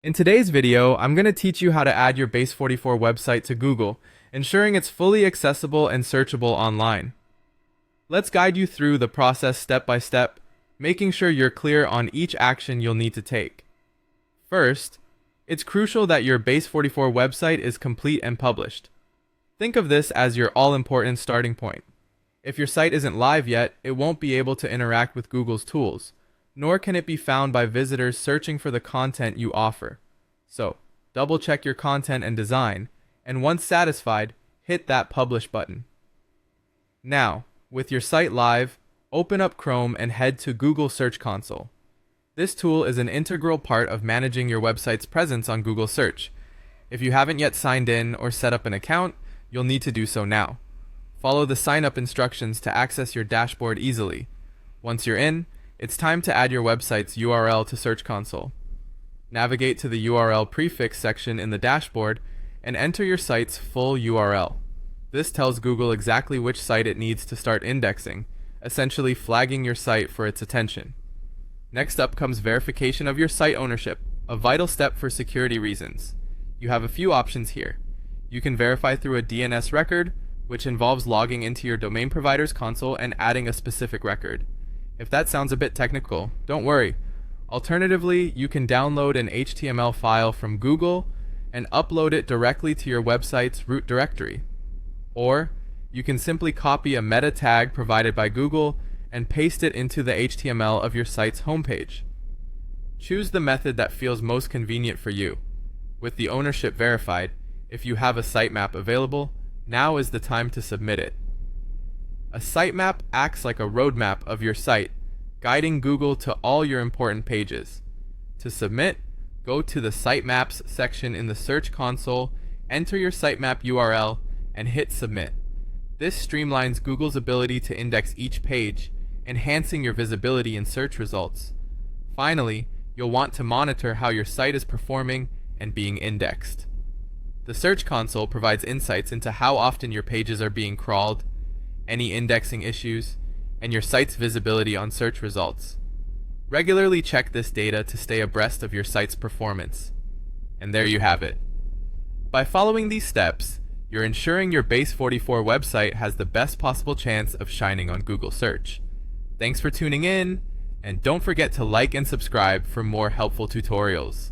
In today's video, I'm going to teach you how to add your Base44 website to Google, ensuring it's fully accessible and searchable online. Let's guide you through the process step by step, making sure you're clear on each action you'll need to take. First, it's crucial that your Base44 website is complete and published. Think of this as your all-important starting point. If your site isn't live yet, it won't be able to interact with Google's tools, nor can it be found by visitors searching for the content you offer. So, double check your content and design, and once satisfied, hit that Publish button. Now, with your site live, open up Chrome and head to Google Search Console. This tool is an integral part of managing your website's presence on Google Search. If you haven't yet signed in or set up an account, you'll need to do so now. Follow the sign-up instructions to access your dashboard easily. Once you're in, it's time to add your website's URL to Search Console. Navigate to the URL prefix section in the dashboard and enter your site's full URL. This tells Google exactly which site it needs to start indexing, essentially flagging your site for its attention. Next up comes verification of your site ownership, a vital step for security reasons. You have a few options here. You can verify through a DNS record, which involves logging into your domain provider's console and adding a specific record. If that sounds a bit technical, don't worry. Alternatively, you can download an HTML file from Google and upload it directly to your website's root directory. Or, you can simply copy a meta tag provided by Google and paste it into the HTML of your site's homepage. Choose the method that feels most convenient for you. With the ownership verified, if you have a sitemap available, now is the time to submit it. A sitemap acts like a roadmap of your site, guiding Google to all your important pages. To submit, go to the Sitemaps section in the Search Console, enter your sitemap URL, and hit Submit. This streamlines Google's ability to index each page, enhancing your visibility in search results. Finally, you'll want to monitor how your site is performing and being indexed. The Search Console provides insights into how often your pages are being crawled, any indexing issues, and your site's visibility on search results. Regularly check this data to stay abreast of your site's performance. And there you have it. By following these steps, you're ensuring your Base44 website has the best possible chance of shining on Google Search. Thanks for tuning in, and don't forget to like and subscribe for more helpful tutorials.